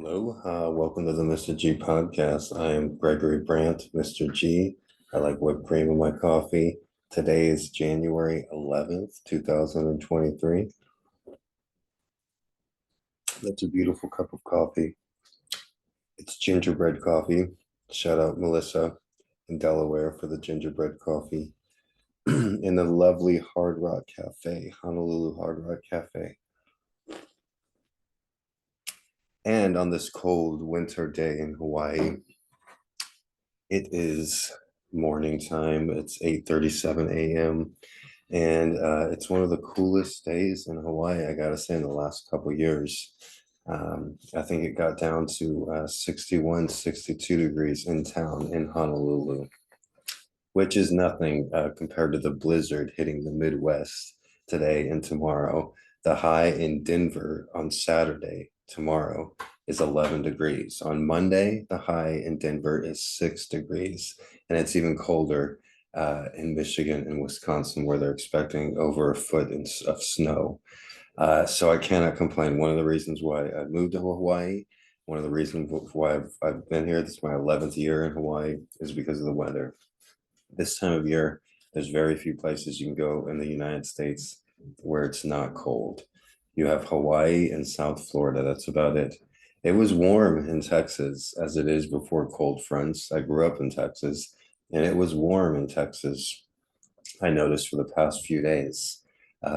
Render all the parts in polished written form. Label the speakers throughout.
Speaker 1: Hello, welcome to the Mr.G podcast. I am Gregory Brandt, Mr. G. I like whipped cream in my coffee. Today is January 11th, 2023. That's a beautiful cup of coffee. It's gingerbread coffee. Shout out Melissa in Delaware for the gingerbread coffee in the lovely Hard Rock Cafe, Honolulu Hard Rock Cafe. And on this cold winter day in Hawaii, it is morning time. It's 8:37 a.m. and it's one of the coolest days in Hawaii, I gotta say, in the last couple years. I think it got down to 61, 62 degrees in town in Honolulu, which is nothing compared to the blizzard hitting the Midwest today and tomorrow. The high in Denver on Saturday, tomorrow, is 11 degrees. On Monday, the high in Denver is 6 degrees. And it's even colder in Michigan and Wisconsin, where they're expecting over a foot of snow. So I cannot complain. One of the reasons why I moved to Hawaii, one of the reasons why I've been here, this is my 11th year in Hawaii, is because of the weather. This time of year, there's very few places you can go in the United States where it's not cold. You have Hawaii and South Florida. That's about it. It was warm in Texas as it is before cold fronts. I grew up in Texas and it was warm in Texas. I noticed for the past few days,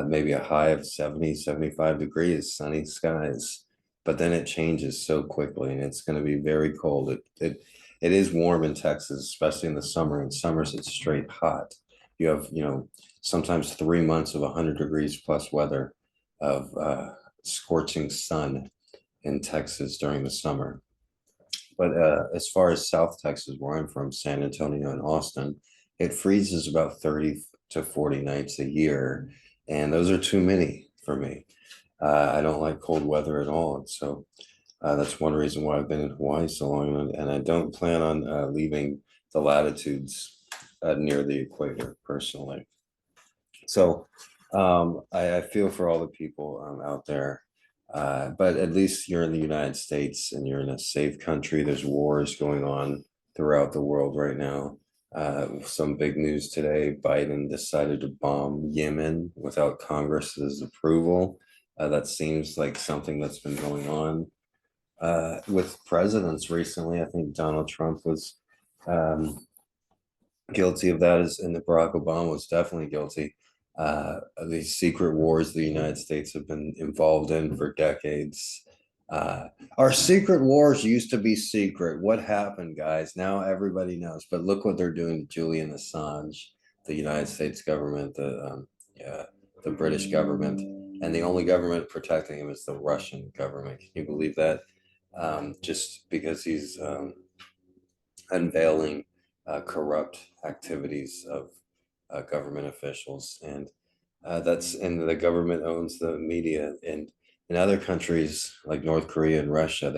Speaker 1: maybe a high of 70, 75 degrees, sunny skies. But then it changes so quickly and it's going to be very cold. It is warm in Texas, especially in the summer. In summers, it's straight hot. You have, sometimes 3 months of 100 degrees plus weather of scorching sun in Texas during the summer. But as far as South Texas, where I'm from, San Antonio and Austin, it freezes about 30 to 40 nights a year. And those are too many for me. I don't like cold weather at all. And so that's one reason why I've been in Hawaii so long, and I don't plan on leaving the latitudes near the equator personally. So I feel for all the people out there, but at least you're in the United States and you're in a safe country. There's wars going on throughout the world right now. Some big news today, Biden decided to bomb Yemen without Congress's approval. That seems like something that's been going on with presidents recently. I think Donald Trump was guilty of that, and Barack Obama was definitely guilty. These secret wars the United States have been involved in for decades. Our secret wars used to be secret. What happened, guys? Now everybody knows. But look what they're doing to Julian Assange, the United States government, the British government, and the only government protecting him is the Russian government. Can you believe that? Just because he's unveiling corrupt activities of government officials, and the government owns the media. And in other countries like North Korea and Russia,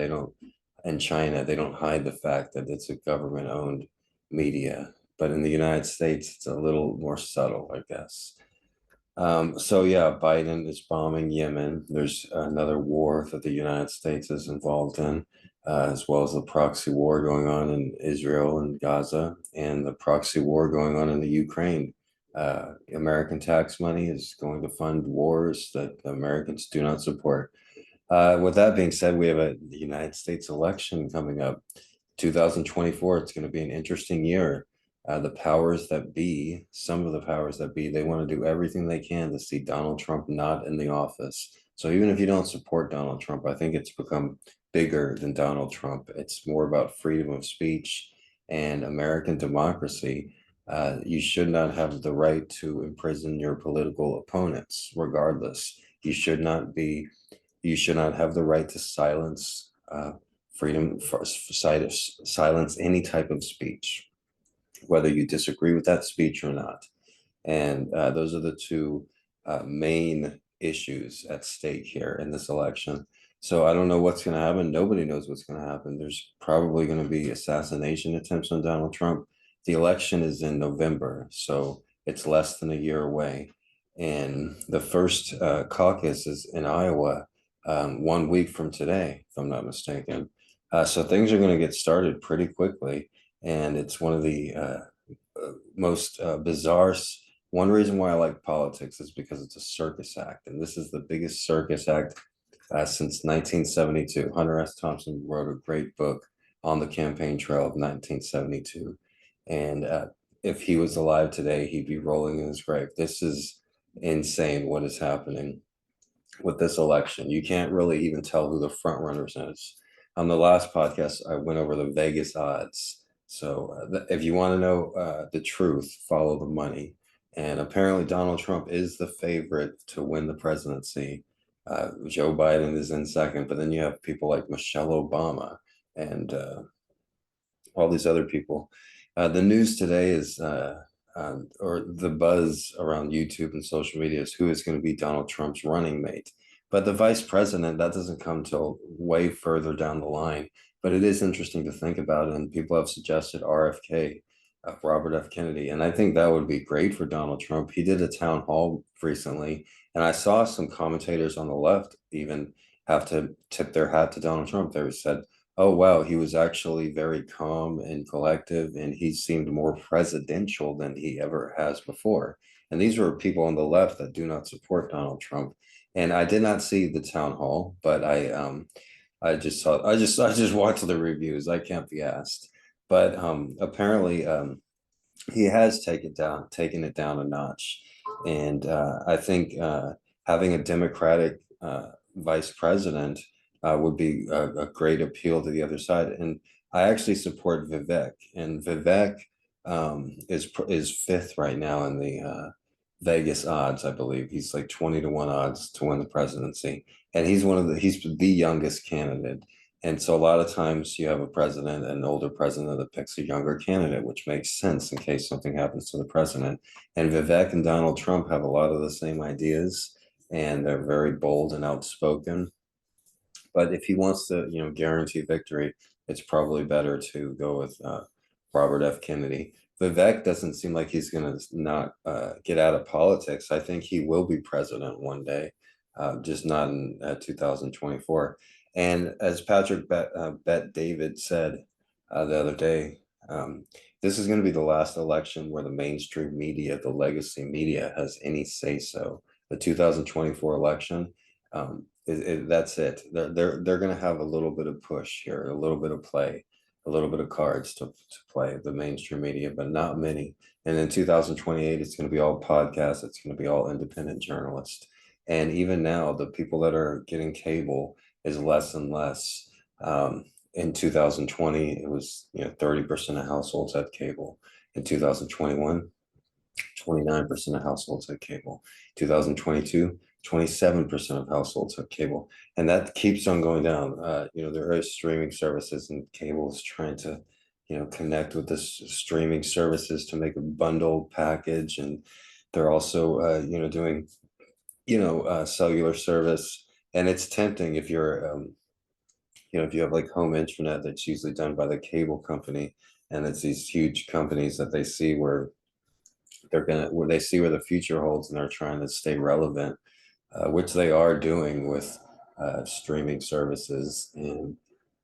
Speaker 1: and China, they don't hide the fact that it's a government-owned media. But in the United States, it's a little more subtle, I guess. So yeah, Biden is bombing Yemen. There's another war that the United States is involved in, as well as the proxy war going on in Israel and Gaza, and the proxy war going on in the Ukraine. American tax money is going to fund wars that Americans do not support. With that being said, we have the United States election coming up, 2024. It's going to be an interesting year. The powers that be, some of the powers that be, they want to do everything they can to see Donald Trump not in the office. So even if you don't support Donald Trump, I think it's become bigger than Donald Trump. It's more about freedom of speech and American democracy. You should not have the right to imprison your political opponents, regardless. You should not have the right to silence silence any type of speech, whether you disagree with that speech or not. And those are the two main issues at stake here in this election. So I don't know what's going to happen. Nobody knows what's going to happen. There's probably going to be assassination attempts on Donald Trump. The election is in November, so it's less than a year away. And the first caucus is in Iowa 1 week from today, if I'm not mistaken. So things are going to get started pretty quickly, and it's one of the most bizarre. One reason why I like politics is because it's a circus act, and this is the biggest circus act since 1972. Hunter S. Thompson wrote a great book on the campaign trail of 1972, and if he was alive today, he'd be rolling in his grave. This is insane what is happening with this election. You can't really even tell who the front runners is. On the last podcast, I went over the Vegas odds. So if you want to know the truth, follow the money. And apparently, Donald Trump is the favorite to win the presidency. Joe Biden is in second, but then you have people like Michelle Obama and all these other people. The news today is, or the buzz around YouTube and social media is who is going to be Donald Trump's running mate. But the vice president, that doesn't come till way further down the line. But it is interesting to think about, and people have suggested RFK, Robert F. Kennedy, and I think that would be great for Donald Trump. He did a town hall recently, and I saw some commentators on the left even have to tip their hat to Donald Trump. They said, oh wow, he was actually very calm and collective, and he seemed more presidential than he ever has before. And these were people on the left that do not support Donald Trump. And I did not see the town hall, but I just watched the reviews. I can't be asked. But apparently he has taken it down a notch. And I think having a Democratic vice president would be a great appeal to the other side. And I actually support Vivek, and Vivek is fifth right now in the Vegas odds. I believe he's like 20 to 1 odds to win the presidency, and he's the youngest candidate. And so a lot of times you have a president, an older president that picks a younger candidate, which makes sense in case something happens to the president. And Vivek and Donald Trump have a lot of the same ideas, and they're very bold and outspoken. But if he wants to, guarantee victory, it's probably better to go with Robert F. Kennedy. Vivek doesn't seem like he's going to not get out of politics. I think he will be president one day, just not in 2024. And as Patrick Bet David said the other day, this is going to be the last election where the mainstream media, the legacy media, has any say so. The 2024 election, that's it. They're going to have a little bit of push here, a little bit of play, a little bit of cards to play the mainstream media, but not many. And in 2028, it's going to be all podcasts. It's going to be all independent journalists. And even now, the people that are getting cable is less and less. In 2020, it was 30% of households had cable. In 2021, 29% of households had cable. 2022, 27% of households have cable. And that keeps on going down. There are streaming services, and cable is trying to, connect with this streaming services to make a bundle package. And they're also, doing, cellular service. And it's tempting if you're, if you have like home internet that's usually done by the cable company, and it's these huge companies that they see where they see where the future holds, and they're trying to stay relevant, which they are doing with streaming services and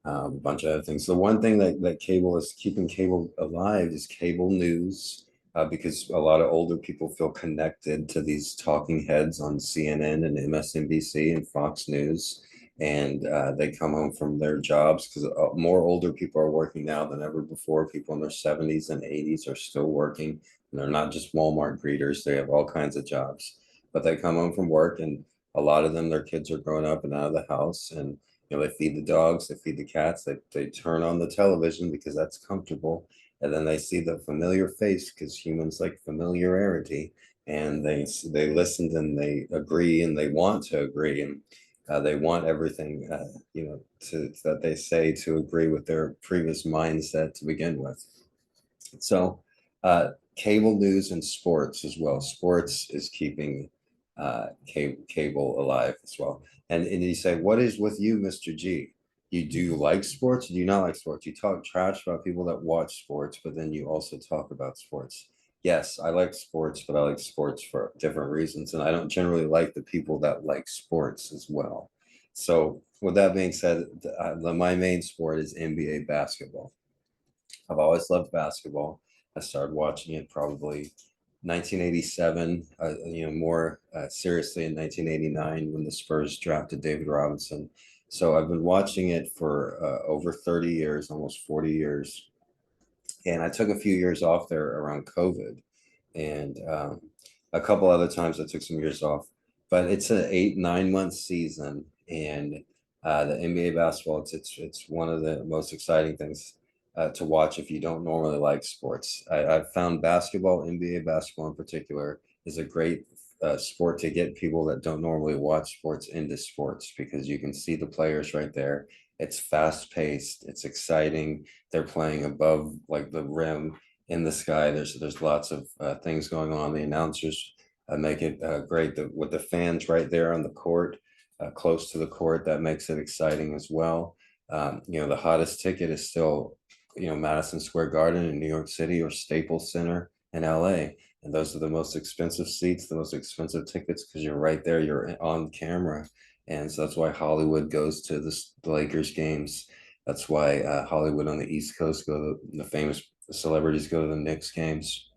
Speaker 1: a bunch of other things. The one thing that cable is keeping cable alive is cable news, because a lot of older people feel connected to these talking heads on CNN and MSNBC and Fox News. And they come home from their jobs because more older people are working now than ever before. People in their 70s and 80s are still working, and they're not just Walmart greeters. They have all kinds of jobs, but they come home from work, and a lot of them, their kids are growing up and out of the house, and they feed the dogs, they feed the cats, they turn on the television because that's comfortable, and then they see the familiar face because humans like familiarity, and they listen and they agree and they want to agree, and they want everything that they say to agree with their previous mindset to begin with. So, cable news and sports as well. Sports is keeping cable alive as well. And you say, what is with you, Mr. G? Do you like sports? Or do you not like sports? You talk trash about people that watch sports, but then you also talk about sports. Yes, I like sports, but I like sports for different reasons, and I don't generally like the people that like sports as well. So with that being said, my main sport is NBA basketball. I've always loved basketball. I started watching it probably 1987, more seriously in 1989 when the Spurs drafted David Robinson. So I've been watching it for over 30 years, almost 40 years. And I took a few years off there around COVID, and a couple other times I took some years off. But it's an 8, 9 month season, and the NBA basketball it's one of the most exciting things to watch if you don't normally like sports. I've found basketball, NBA basketball in particular, is a great sport to get people that don't normally watch sports into sports because you can see the players right there. It's fast paced, it's exciting. They're playing above like the rim in the sky. There's lots of things going on. The announcers make it great with the fans right there on the court, close to the court. That makes it exciting as well. The hottest ticket is still, Madison Square Garden in New York City or Staples Center in LA. And those are the most expensive seats, the most expensive tickets because you're right there, you're on camera. And so that's why Hollywood goes to the Lakers games. That's why Hollywood on the East Coast the famous celebrities go to the Knicks games.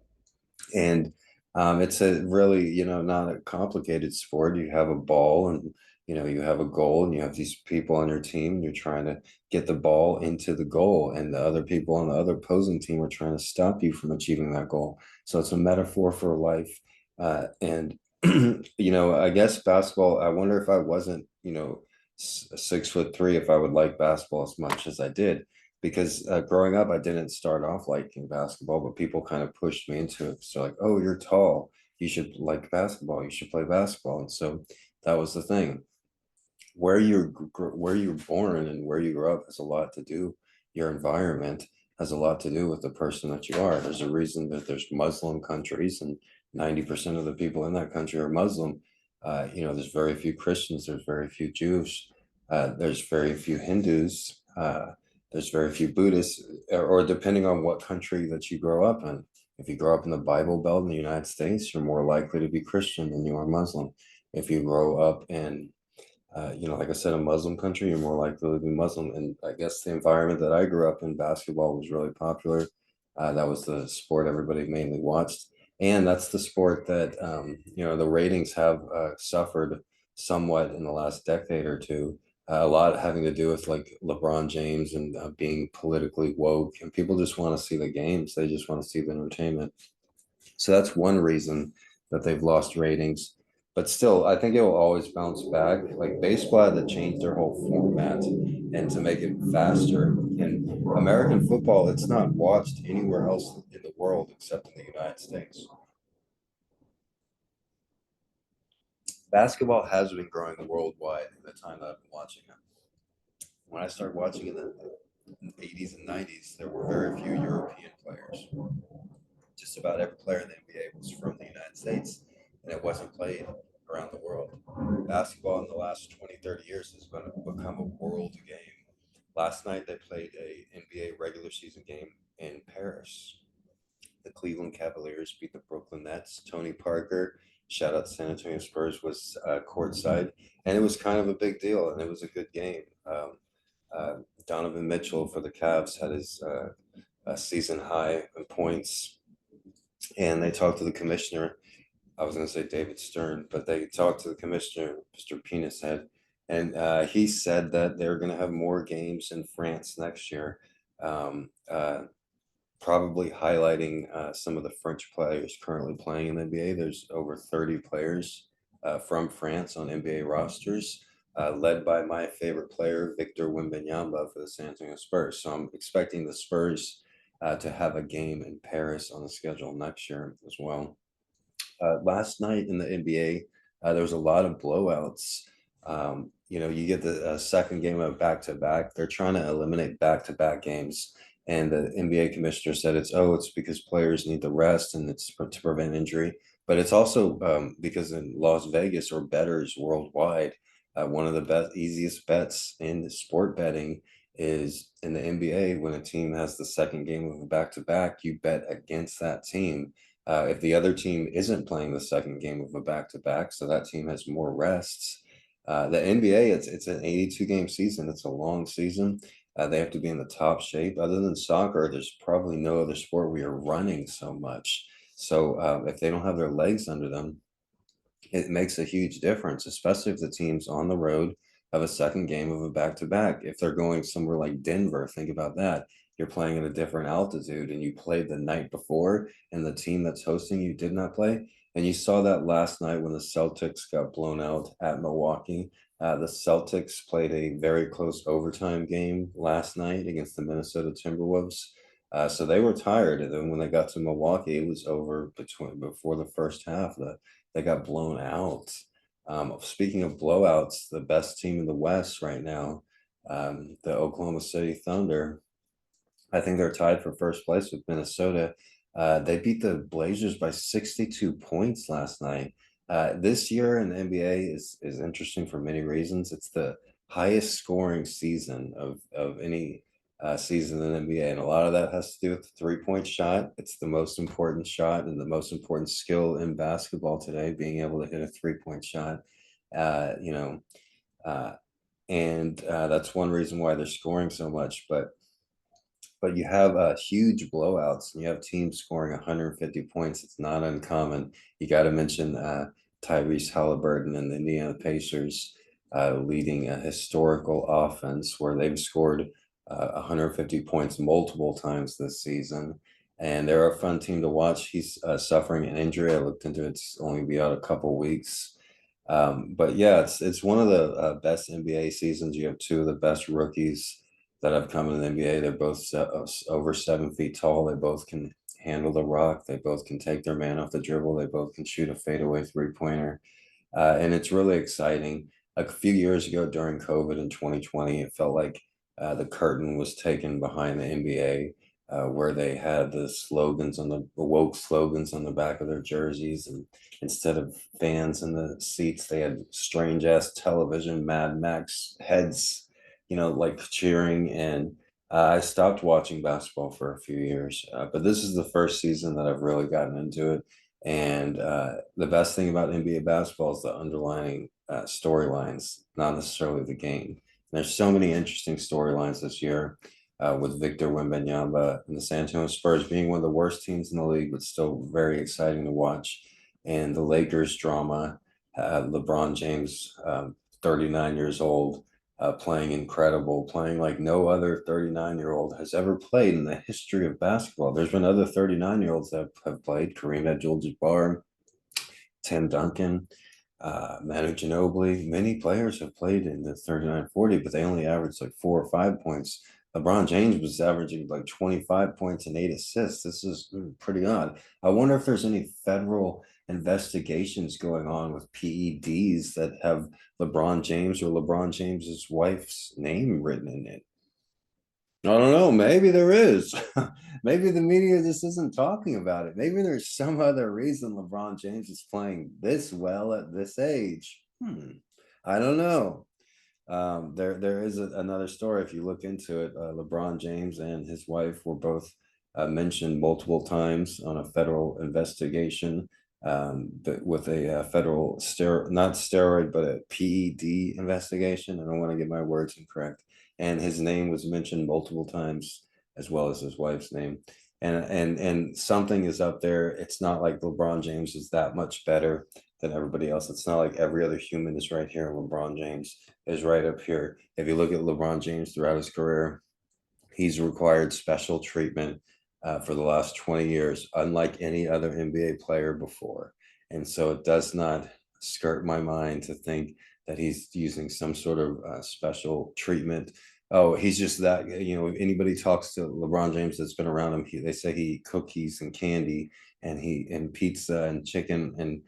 Speaker 1: And it's a really, not a complicated sport. You have a ball and, you have a goal and you have these people on your team and you're trying to get the ball into the goal and the other people on the other opposing team are trying to stop you from achieving that goal. So it's a metaphor for life. And, I guess basketball, I wonder if I wasn't, 6'3", if I would like basketball as much as I did because growing up, I didn't start off liking basketball, but people kind of pushed me into it. So like, oh, you're tall, you should like basketball, you should play basketball, and so that was the thing. Where you're born and where you grow up has a lot to do. Your environment has a lot to do with the person that you are. There's a reason that there's Muslim countries and 90% of the people in that country are Muslim. There's very few Christians, there's very few Jews, there's very few Hindus. There's very few Buddhists, or depending on what country that you grow up in. If you grow up in the Bible Belt in the United States, you're more likely to be Christian than you are Muslim. If you grow up in, like I said, a Muslim country, you're more likely to be Muslim. And I guess the environment that I grew up in, basketball was really popular. That was the sport everybody mainly watched. And that's the sport that, the ratings have suffered somewhat in the last decade or two. A lot having to do with like LeBron James and being politically woke. And people just want to see the games, they just want to see the entertainment. So that's one reason that they've lost ratings. But still, I think it will always bounce back. Like baseball had to change their whole format and to make it faster. And American football, it's not watched anywhere else in the world except in the United States. Basketball has been growing worldwide in the time that I've been watching it. When I started watching it in the 80s and 90s, there were very few European players. Just about every player in the NBA was from the United States, and it wasn't played around the world. Basketball in the last 20, 30 years has become a world game. Last night, they played a NBA regular season game in Paris. The Cleveland Cavaliers beat the Brooklyn Nets. Tony Parker, shout out to San Antonio Spurs, was courtside, and it was kind of a big deal, and it was a good game. Uh, Donovan Mitchell for the Cavs had his season high in points, and they talked to the commissioner. I was going to say David Stern, but they talked to the commissioner, Mr. Penis Head, and he said that they're going to have more games in France next year, um, uh, probably highlighting some of the French players currently playing in the NBA. There's over 30 players from France on NBA rosters, led by my favorite player, Victor Wembanyama for the San Antonio Spurs. So I'm expecting the Spurs to have a game in Paris on the schedule next year as well. Last night in the NBA, there was a lot of blowouts. You get the second game of back to back. They're trying to eliminate back to back games, and the NBA commissioner said it's because players need the rest and it's to prevent injury. But it's also because in Las Vegas or bettors worldwide, one of the best easiest bets in sport betting is in the NBA. When a team has the second game of a back to back, you bet against that team if the other team isn't playing the second game of a back to back, so that team has more rests, The NBA, it's an 82 game season. It's a long season. They have to be in the top shape. Other than soccer, there's probably no other sport where you're running so much. So if they don't have their legs under them, it makes a huge difference, especially if the team's on the road of a second game of a back-to-back. If they're going somewhere like Denver, think about that. You're playing at a different altitude and you played the night before, and the team that's hosting you did not play. And you saw that last night when the Celtics got blown out at Milwaukee. The Celtics played a very close overtime game last night against the Minnesota Timberwolves. So they were tired, and then when they got to Milwaukee, it was over before the first half. They got blown out. Speaking of blowouts, the best team in the West right now, the Oklahoma City Thunder, I think they're tied for first place with Minnesota. They beat the Blazers by 62 points last night. This year in the NBA is interesting for many reasons. It's the highest scoring season of any season in the NBA, and a lot of that has to do with the 3-point shot. It's the most important shot and the most important skill in basketball today, being able to hit a 3-point shot. Uh, you know, uh, and that's one reason why they're scoring so much. But you have huge blowouts and you have teams scoring 150 points. It's not uncommon. You got to mention Tyrese Halliburton and the Indiana Pacers leading a historical offense where they've scored 150 points multiple times this season. And they're a fun team to watch. He's suffering an injury. I looked into it. It's only be out a couple weeks. But yeah, it's one of the best NBA seasons. You have two of the best rookies that have come in the NBA. They're both over 7 feet tall. They both can handle the rock. They both can take their man off the dribble. They both can shoot a fadeaway 3-pointer. And it's really exciting. A few years ago during COVID in 2020, it felt like the curtain was taken behind the NBA, where they had the slogans on the woke slogans on the back of their jerseys, and instead of fans in the seats, they had strange ass television Mad Max heads, like cheering. And I stopped watching basketball for a few years, but this is the first season that I've really gotten into it. And the best thing about NBA basketball is the underlying storylines, not necessarily the game. There's so many interesting storylines this year, with Victor Wembanyama and the San Antonio Spurs being one of the worst teams in the league, but still very exciting to watch. And the Lakers drama, LeBron James, 39 years old, playing incredible, playing like no other 39-year-old has ever played in the history of basketball. There's been other 39-year-olds that have played: Kareem Abdul-Jabbar, Tim Duncan, Manu Ginobili. Many players have played in the 39-40, but they only averaged like 4 or 5 points. LeBron James was averaging like 25 points and 8 assists. This is pretty odd. I wonder if there's any federal investigations going on with PEDs that have LeBron James or LeBron James's wife's name written in it. I don't know. Maybe there is. Maybe the media just isn't talking about it. Maybe there's some other reason LeBron James is playing this well at this age. I don't know. There is another story. If you look into it, LeBron James and his wife were both mentioned multiple times on a federal investigation, but with a federal not steroid, but a PED investigation. I don't want to get my words incorrect. And his name was mentioned multiple times, as well as his wife's name. And something is up there. It's not like LeBron James is that much better than everybody else. It's not like every other human is right here. LeBron James is right up here. If you look at LeBron James throughout his career, he's required special treatment for the last 20 years, unlike any other NBA player before. And so it does not skirt my mind to think that he's using some sort of special treatment. Oh, he's just that, if anybody talks to LeBron James that's been around him, they say he eat cookies and candy and pizza and chicken, and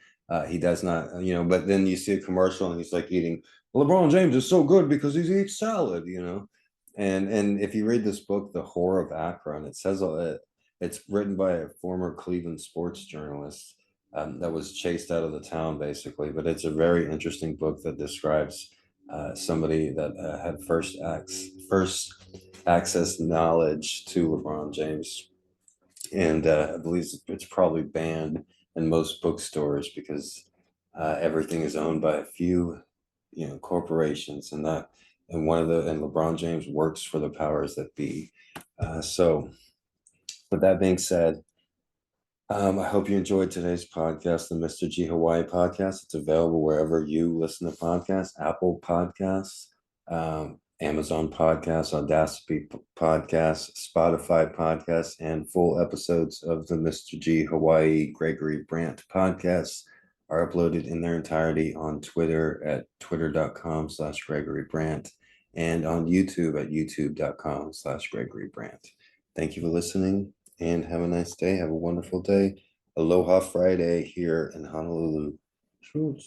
Speaker 1: he does not, but then you see a commercial and he's like eating. LeBron James is so good because he eats salad. And if you read this book, The Whore of Akron, it says it's written by a former Cleveland sports journalist that was chased out of the town, basically. But it's a very interesting book that describes somebody that had first access knowledge to LeBron James, and I believe it's probably banned in most bookstores because everything is owned by a few corporations and that, and LeBron James works for the powers that be. So with that being said, I hope you enjoyed today's podcast, the Mr. G Hawaii podcast. It's available wherever you listen to podcasts: Apple Podcasts, Amazon Podcasts, Audacity Podcasts, Spotify Podcasts, and full episodes of the Mr. G Hawaii Gregory Brandt podcasts are uploaded in their entirety on Twitter at twitter.com/Gregory Brandt and on YouTube at youtube.com/Gregory Brandt. Thank you for listening and have a nice day. Have a wonderful day. Aloha Friday here in Honolulu. Shoots.